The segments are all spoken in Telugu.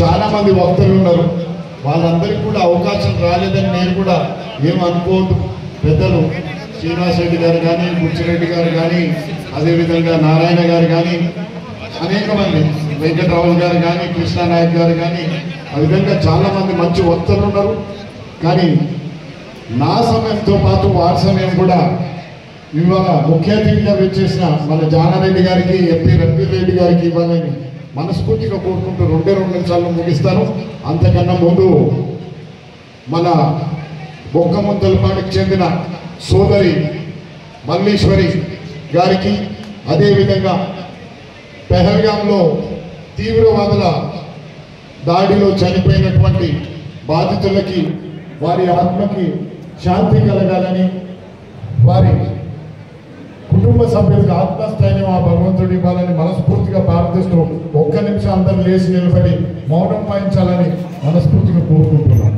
చాలా మంది వక్తలు ఉన్నారు, వాళ్ళందరికీ కూడా అవకాశం రాలేదని నేను కూడా ఏమనుకోవద్దు. పెద్దలు శ్రీనివాస్ రెడ్డి గారు కానీ, బుచ్చిరెడ్డి గారు కానీ, అదేవిధంగా నారాయణ గారు కానీ, అనేక మంది వెంకటరావు గారు కానీ, కృష్ణానాయక్ గారు కానీ, ఆ విధంగా చాలామంది మంచి వక్తలు ఉన్నారు. కానీ నా సమయంతో పాటు వారి సమయం కూడా ఇవాళ ముఖ్య అతిథిగా వచ్చేసిన మన జానారెడ్డి గారికి, ఎంపీ రణవీర్ రెడ్డి గారికి ఇవ్వాలని మనస్ఫూర్తిగా కోరుకుంటూ 2 నిమిషాల్లో ముగిస్తాను. అంతకన్నా ముందు మన బొక్కముంతలపాడికి చెందిన సోదరి మల్లీశ్వరి గారికి, అదేవిధంగా పెహల్గాంలో తీవ్రవాదుల దాడిలో చనిపోయినటువంటి బాధితులకి, వారి ఆత్మకి శాంతి కలగాలని, వారి కుటుంబ సభ్యులకు ఆత్మస్థైర్యం ఆ భగవంతుడు ఇవ్వాలని మనస్ఫూర్తిగా ప్రార్థిస్తూ 1 నిమిషం అందరూ లేచి నిలబడి మౌనం పాటించాలని మనస్ఫూర్తిగా కోరుకుంటున్నాను.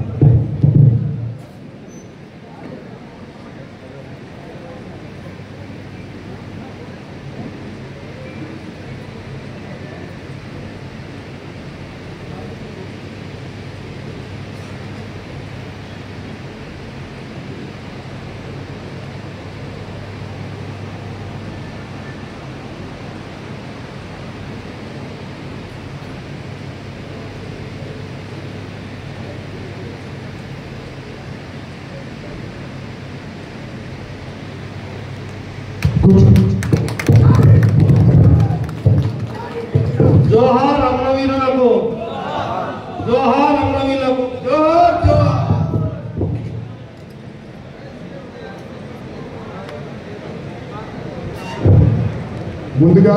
జోహార్ అమరవీరులకు, జోహార్ అమరవీరులకు, జోహార్ జోహార్. ముందుగా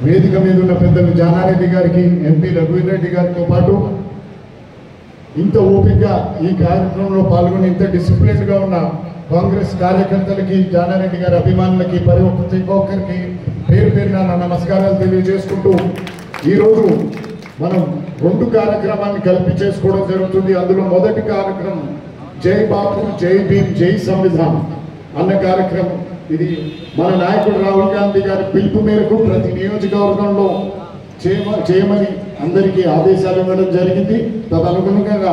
వేదిక మీద ఉన్న పెద్దలు జానారెడ్డి గారికి, ఎంపీ రణవీర్ రెడ్డి గారితో పాటు ఇంత ఓపికగా ఈ కార్యక్రమంలో పాల్గొని ఇంత డిసిప్లిన్గా ఉన్న కాంగ్రెస్ కార్యకర్తలకి, జానారెడ్డి గారి అభిమానులకి, ప్రతి ఒక్కరికి పేరు పేరున నా నమస్కారాలు తెలియజేసుకుంటూ ఈరోజు మనం 2 కార్యక్రమాన్ని కలిపి చేసుకోవడం జరుగుతుంది. అందులో మొదటి కార్యక్రమం జై బాపు, జై భీమ్, జై సంవిధాన్ అన్న కార్యక్రమం. ఇది మన నాయకుడు రాహుల్ గాంధీ గారి పిలుపు మేరకు ప్రతి నియోజకవర్గంలో చేయమని అందరికీ ఆదేశాలు ఇవ్వడం జరిగింది. తదనుగుణంగా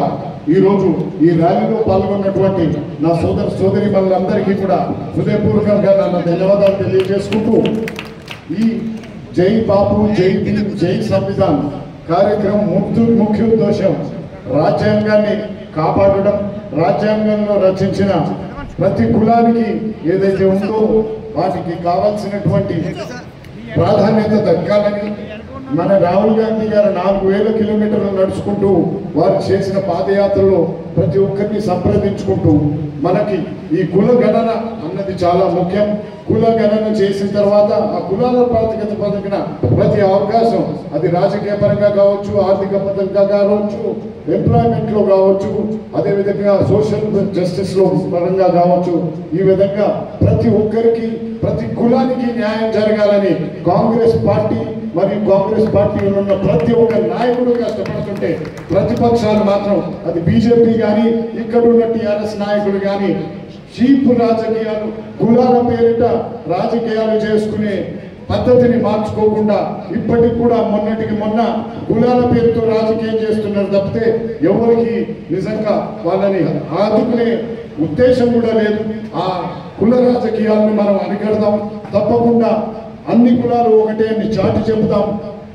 ఈరోజు ఈ ర్యాలీలో పాల్గొన్నటువంటి నా సోదరి మనందరికీ కూడా హృదయపూర్వకంగా నా ధన్యవాదాలు తెలియజేసుకుంటూ ఈ జై బాపు, జై భీమ్, జై సంవిధాన్ కార్యక్రమం ముఖ్య ఉద్దేశం రాజ్యాంగాన్ని కాపాడడం, రాజ్యాంగంలో రచించిన ప్రతి కులానికి ఏదైతే ఉందో వాటికి కావాల్సినటువంటి ప్రాధాన్యత దక్కాలని, మన రాహుల్ గాంధీ గారు 4000 కిలోమీటర్లు నడుచుకుంటూ వారు చేసిన పాదయాత్రలో ప్రతి ఒక్కరిని సంప్రదించుకుంటూ మనకి ఈ కుల గణన అన్నది చాలా ముఖ్యం. కుల గణన చేసిన తర్వాత ఆ కులాల ప్రాతిపదికన ప్రతి అవకాశం, అది రాజకీయ పరంగా కావచ్చు, ఆర్థిక పరంగా కావచ్చు, ఎంప్లాయ్మెంట్ లో కావచ్చు, అదేవిధంగా సోషల్ జస్టిస్ లో పరంగా కావచ్చు, ఈ విధంగా ప్రతి ఒక్కరికి, ప్రతి కులానికి న్యాయం జరగాలని కాంగ్రెస్ పార్టీ మరియు కాంగ్రెస్ పార్టీలో ఉన్న ప్రతి ఒక్క నాయకుడు కష్టపడుతుంటే ప్రతిపక్షాలు మాత్రం, అది బీజేపీ కానీ ఇక్కడున్న టీఆర్ఎస్ నాయకులు కానీ చీప్ రాజకీయాలు, కులాల పేరిట రాజకీయాలు చేసుకునే పద్ధతిని మార్చుకోకుండా ఇప్పటికి కూడా మొన్నటికి మొన్న కులాల పేరుతో రాజకీయం చేస్తున్నారు తప్పితే ఎవరికి నిజంగా వాళ్ళని ఆదుకునే ఉద్దేశం కూడా లేదు. ఆ కుల రాజకీయాలను మనం అరికడదాం. తప్పకుండా అన్ని కులాలు ఒకటే అని చాటి చెబుతాం.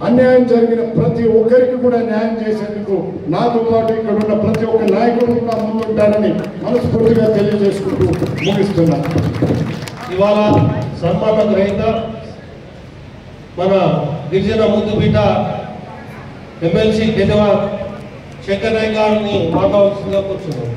అన్యాయం జరిగిన ప్రతి ఒక్కరికి కూడా న్యాయం చేసేందుకు నాతో పాటు ఇక్కడ ఉన్న ప్రతి ఒక్క నాయకుడు కూడా ముందుంటారని మనస్ఫూర్తిగా తెలియజేసుకుంటూ ముగిస్తున్నాను. ఇవాళ సన్మాన గ్రహీత మన గిరిజన ముద్దుబిడ్డ ఎమ్మెల్సీ గెదవ శంకర్ నాయక్ గారిని మాట్లాడాల్సిందిగా కూర్చున్నాం.